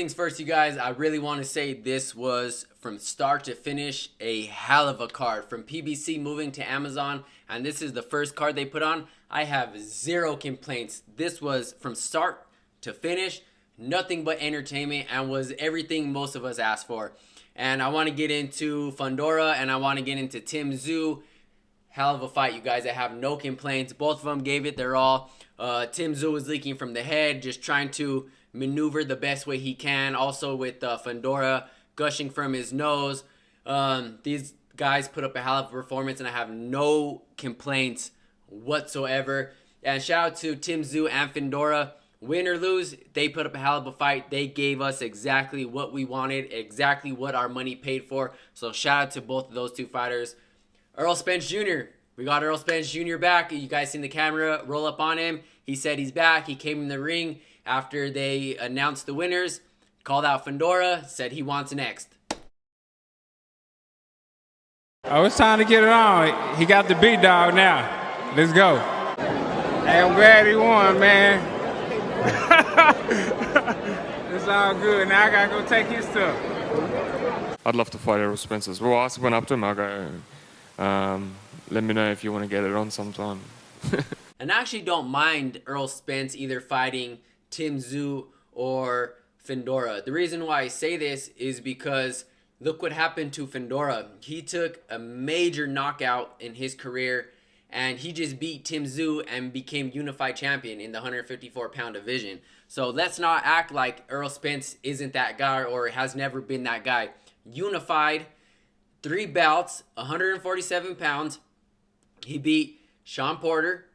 things first, you guys, I really want to say this was, from start to finish, a hell of a card. From PBC moving to Amazon, and this is the first card they put on, I have zero complaints. This was, from start to finish, nothing but entertainment and was everything most of us asked for. And I want to get into Fundora and I want to get into Tszyu. Hell of a fight, you guys. I have no complaints. Both of them gave it their all. Tszyu was leaking from the head, just trying to maneuver the best way he can. Also with Fundora gushing from his nose. These guys put up a hell of a performance and I have no complaints whatsoever. And shout out to Tszyu and Fundora. Win or lose, they put up a hell of a fight. They gave us exactly what we wanted, exactly what our money paid for. So shout out to both of those two fighters. Errol Spence Jr. We got Errol Spence Jr. back. You guys seen the camera roll up on him. He said he's back. He came in the ring after they announced the winners. Called out Fundora. Said he wants next. Oh, it's time to get it on. He got the big dog now. Let's go. Hey, I'm glad he won, man. It's all good. Now I gotta go take his stuff. I'd love to fight Errol Spence as well. I went up to him. I go, let me know if you want to get it on sometime. And I actually don't mind Errol Spence either fighting Tszyu or Fundora. The reason why I say this is because look what happened to Fundora. He took a major knockout in his career and he just beat Tszyu and became unified champion in the 154-pound division. So let's not act like Errol Spence isn't that guy or has never been that guy. Unified, 3 belts, 147 pounds. He beat Sean Porter,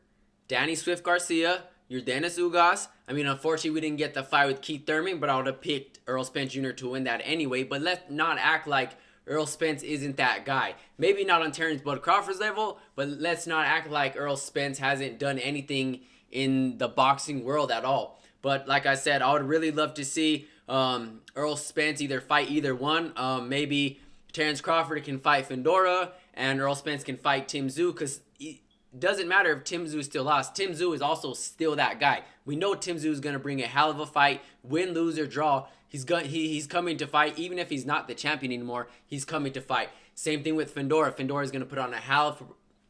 Danny Swift Garcia, your Dennis Ugas. I mean, unfortunately, we didn't get the fight with Keith Thurman, but I would have picked Errol Spence Jr. to win that anyway. But let's not act like Errol Spence isn't that guy. Maybe not on Terrence Bud Crawford's level, but let's not act like Errol Spence hasn't done anything in the boxing world at all. But like I said, I would really love to see Errol Spence either fight either one. Maybe Terrence Crawford can fight Fundora and Errol Spence can fight Tszyu, because it doesn't matter if Tszyu still lost. Tszyu is also still that guy. We know Tszyu is going to bring a hell of a fight, win, lose, or draw. He's coming to fight. Even if he's not the champion anymore, he's coming to fight. Same thing with Fundora. Fundora is going to put on a hell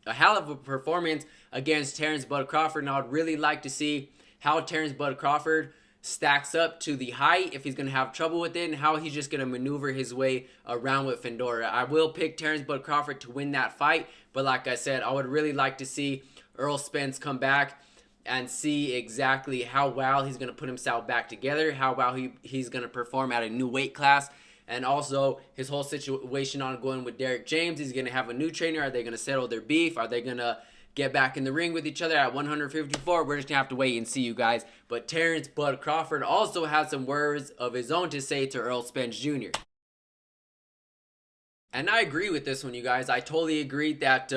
of a performance against Terrence Bud Crawford. And I would really like to see how Terrence Bud Crawford stacks up to the height, if he's going to have trouble with it, and how he's just going to maneuver his way around with Fundora. I will pick Terrence Bud Crawford to win that fight, but like I said, I would really like to see Errol Spence come back and see exactly how well he's going to put himself back together, how well he's going to perform at a new weight class, and also his whole situation ongoing with Derek James. He's going to have a new trainer. Are they going to settle their beef? Are they going to get back in the ring with each other at 154? We're just going to have to wait and see, you guys. But Terrence Bud Crawford also has some words of his own to say to Errol Spence Jr. And I agree with this one, you guys. I totally agree that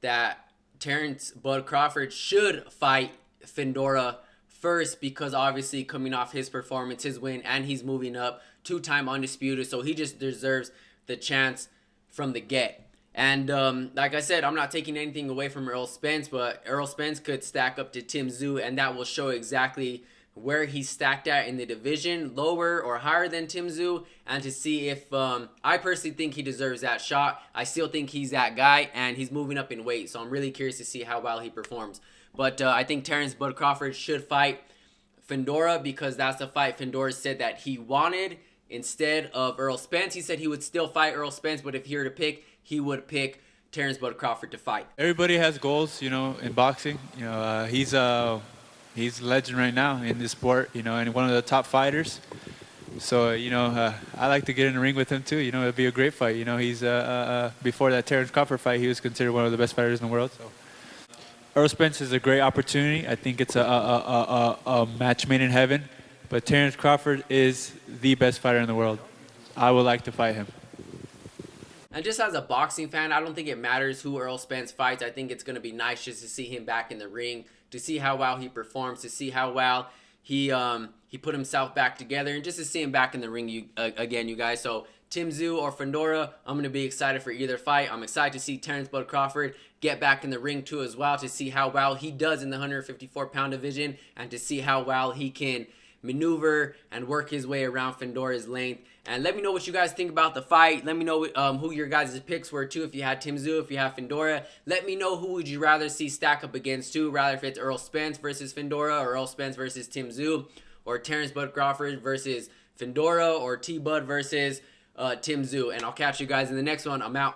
that Terrence Bud Crawford should fight Fundora first, because obviously coming off his performance, his win, and he's moving up, 2-time undisputed, so he just deserves the chance from the get. And like I said, I'm not taking anything away from Errol Spence, but Errol Spence could stack up to Tszyu, and that will show exactly where he's stacked at in the division, lower or higher than Tszyu, and to see if I personally think he deserves that shot. I still think he's that guy, and he's moving up in weight, so I'm really curious to see how well he performs. But I think Terrence Bud Crawford should fight Fundora, because that's the fight Fundora said that he wanted instead of Errol Spence. He said he would still fight Errol Spence, but if he were to pick, he would pick Terrence Bud Crawford to fight. Everybody has goals, you know, in boxing. You know, he's a legend right now in this sport, you know, and one of the top fighters. So, you know, I like to get in the ring with him too. You know, it'd be a great fight. You know, he's before that Terrence Crawford fight, he was considered one of the best fighters in the world. So, Errol Spence is a great opportunity. I think it's a match made in heaven. But Terrence Crawford is the best fighter in the world. I would like to fight him. And just as a boxing fan, I don't think it matters who Errol Spence fights. I think it's going to be nice just to see him back in the ring, to see how well he performs, to see how well he put himself back together, and just to see him back in the ring again, you guys. So Tszyu or Fundora, I'm going to be excited for either fight. I'm excited to see Terrence Bud Crawford get back in the ring too as well, to see how well he does in the 154-pound division, and to see how well he can maneuver and work his way around Fundora's length. And let me know what you guys think about the fight. Let me know who your guys' picks were too. If you had Tszyu, if you have Fundora. Let me know who would you rather see stack up against too. Rather if it's Errol Spence versus Fundora, or Errol Spence versus Tszyu, or Terrence Bud Crawford versus Fundora, or T-Bud versus Tszyu. And I'll catch you guys in the next one. I'm out.